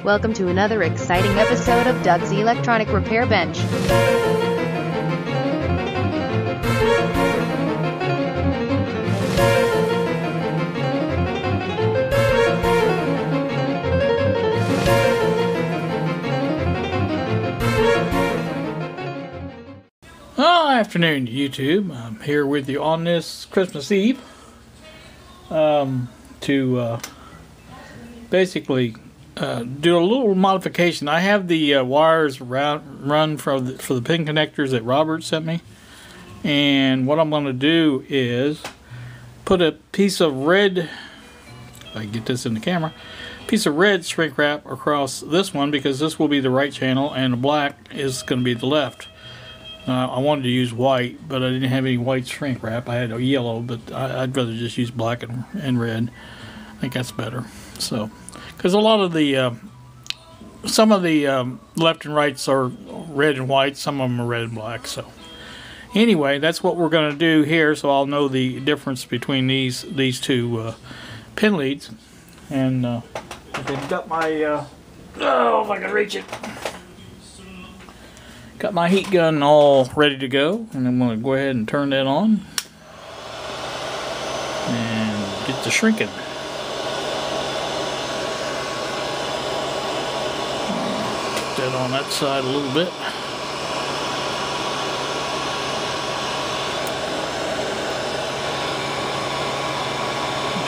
Welcome to another exciting episode of Doug's Electronic Repair Bench. Afternoon, YouTube. I'm here with you on this Christmas Eve to basically do a little modification. I have the wires run for the pin connectors that Robert sent me, and what I'm going to do is put a piece of red, if I can get this in the camera, piece of red shrink wrap across this one, because this will be the right channel and the black is going to be the left. I wanted to use white, but I didn't have any white shrink wrap. I had a yellow, but I'd rather just use black and red. I think that's better. So, because a lot of the, some of the left and rights are red and white, some of them are red and black. So, anyway, that's what we're going to do here. So I'll know the difference between these two pin leads. And I've got my, oh, if I can reach it. Got my heat gun all ready to go, and I'm going to go ahead and turn that on and get to shrinking. Put that on that side a little bit.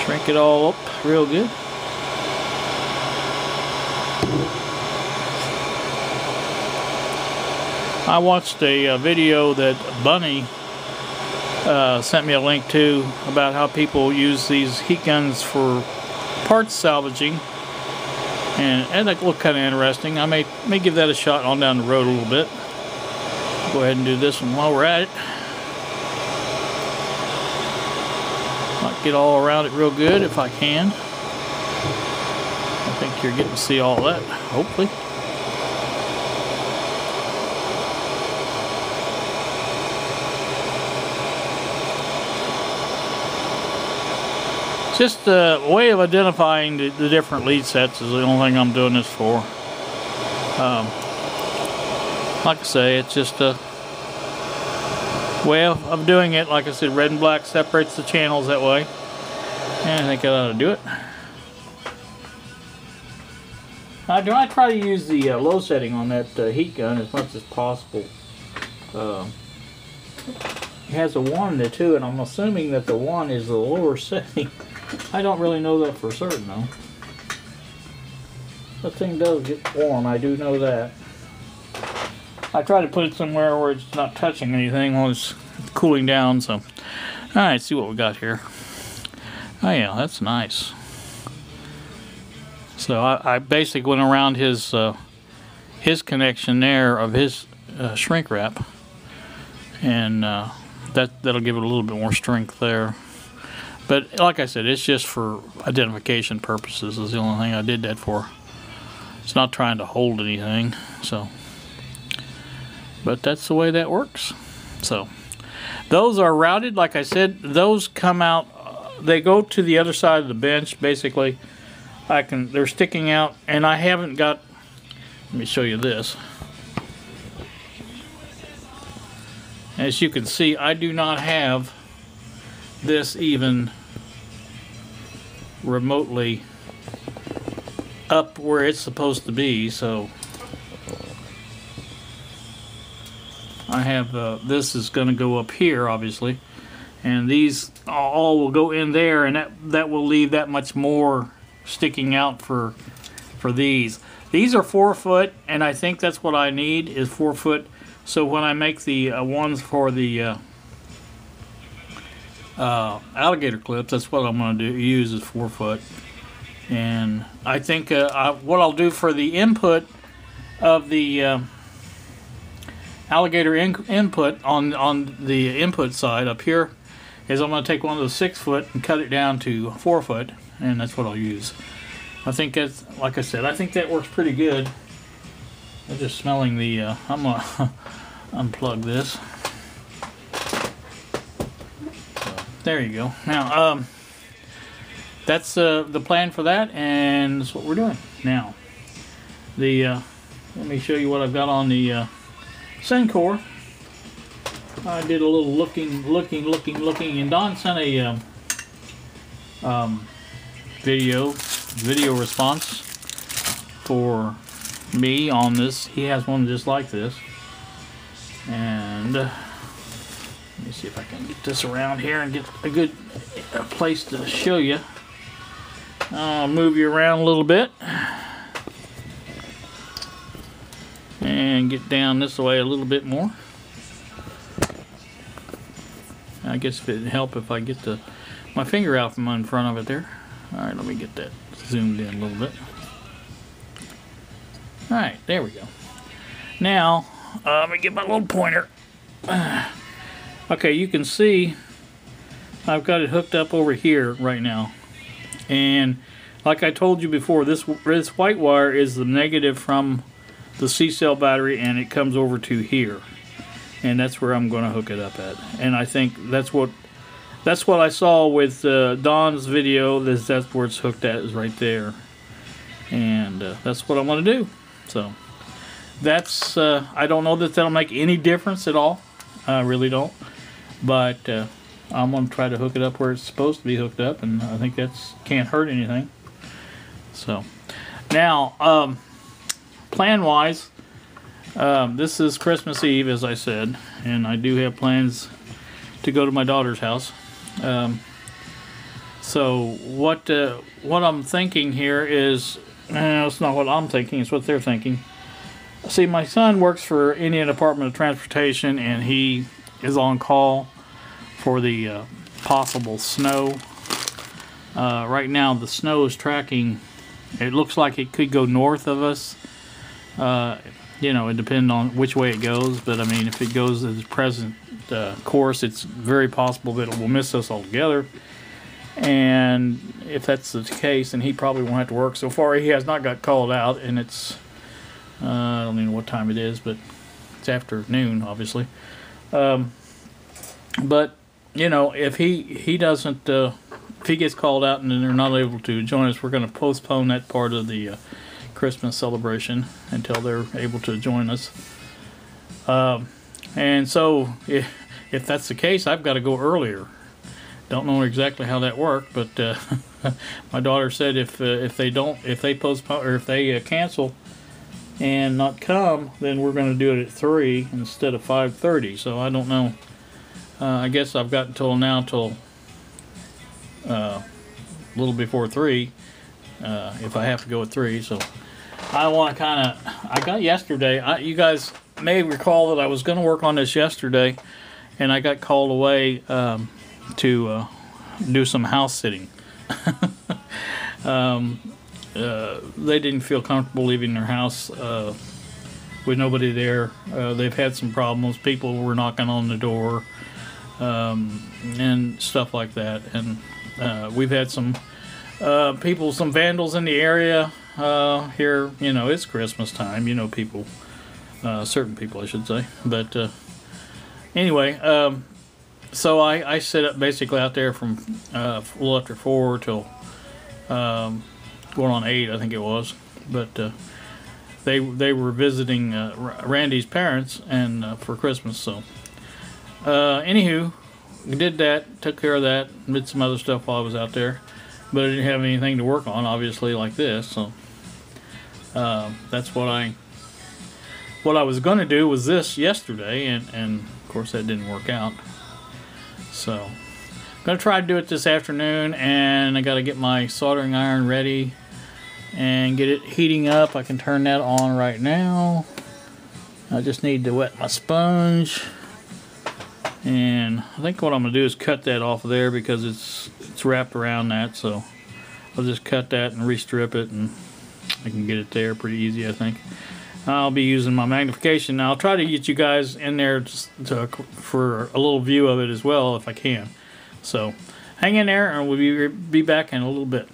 Shrink it all up real good. I watched a video that Bunny sent me a link to about how people use these heat guns for parts salvaging, and that looked kind of interesting. I may give that a shot on down the road a little bit. Go ahead and do this one while we're at it. Might get all around it real good if I can. I think you're getting to see all that, hopefully. Just a way of identifying the different lead sets is the only thing I'm doing this for. Like I say, it's just a way of doing it. Like I said, red and black separates the channels that way. And I think that ought to do it. I try to use the low setting on that heat gun as much as possible. It has a 1 and a 2, and I'm assuming that the 1 is the lower setting. I don't really know that for certain, though. The thing does get warm, I do know that. I try to put it somewhere where it's not touching anything while it's cooling down, so. Alright, see what we got here. Oh yeah, that's nice. So I basically went around his connection there of his shrink wrap, and that'll give it a little bit more strength there. But like I said, it's just for identification purposes is the only thing I did that for. It's not trying to hold anything, so. But that's the way that works. So, those are routed. Like I said, those come out, they go to the other side of the bench, basically. They're sticking out, and I haven't got, let me show you this. As you can see, I do not have this even remotely up where it's supposed to be, so I have this is going to go up here, obviously, and these all will go in there, and that will leave that much more sticking out for these. These are 4 foot, and I think that's what I need is 4 foot. So when I make the ones for the alligator clips, that's what I'm going to use is 4 foot. And I think what I'll do for the input of the alligator input on the input side up here is I'm going to take one of those 6 foot and cut it down to 4 foot, and that's what I'll use. I think that's, like I said, I think that works pretty good. I'm just smelling the I'm going to unplug this. There you go. Now, that's the plan for that, and that's what we're doing. Now, let me show you what I've got on the Sencore. I did a little looking, and Don sent a video response for me on this. He has one just like this, and let me see if I can get this around here and get a good place to show you. I'll move you around a little bit and get down this way a little bit more. I guess it'd help if I get my finger out from in front of it there. Alright, let me get that zoomed in a little bit. Alright, there we go. Now, let me get my little pointer. Okay, you can see I've got it hooked up over here right now. And like I told you before, this white wire is the negative from the C-cell battery, and it comes over to here. And that's where I'm going to hook it up at. And I think that's what I saw with Don's video. That's where it's hooked at, is right there. And that's what I'm going to do. So that's I don't know that that'll make any difference at all. I really don't. But I'm going to try to hook it up where it's supposed to be hooked up, and I think that's can't hurt anything. So now, plan-wise, this is Christmas Eve, as I said, and I do have plans to go to my daughter's house. So what I'm thinking here is, it's not what I'm thinking, it's what they're thinking. See, my son works for Indiana Department of Transportation, and he is on call for the possible snow. Right now the snow is tracking, it looks like it could go north of us. You know, it depends on which way it goes, but I mean, if it goes its present course, it's very possible that it will miss us altogether. And if that's the case, then he probably won't have to work. So far he has not got called out, and it's I don't even know what time it is, but it's afternoon, obviously. But you know, if he doesn't, if he gets called out and then they're not able to join us, we're going to postpone that part of the Christmas celebration until they're able to join us. And so if that's the case, I've got to go earlier. Don't know exactly how that worked, but my daughter said if they postpone, or if they cancel and not come, then we're going to do it at 3 instead of 5:30. So I don't know. I guess I've got until now, till a little before 3, if I have to go at 3. So I want to kind of, I got yesterday, you guys may recall that I was going to work on this yesterday, and I got called away to do some house sitting. They didn't feel comfortable leaving their house with nobody there. They've had some problems. People were knocking on the door and stuff like that. And we've had some people, some vandals in the area here. You know, it's Christmas time. You know, people, certain people, I should say. But anyway, so I set up basically out there from a little after 4 till going on 8, I think it was. But they were visiting Randy's parents and for Christmas. So anywho, we did that, took care of that, did some other stuff while I was out there, but I didn't have anything to work on, obviously, like this. So that's what I was going to do was this yesterday, and of course that didn't work out. So I'm going to try to do it this afternoon, and I got to get my soldering iron ready and get it heating up. I can turn that on right now. I just need to wet my sponge, and I think what I'm going to do is cut that off of there because it's wrapped around that. So I'll just cut that and restrip it, and I can get it there pretty easy, I think. I'll be using my magnification. Now I'll try to get you guys in there for a little view of it as well if I can. So hang in there, and we'll be back in a little bit.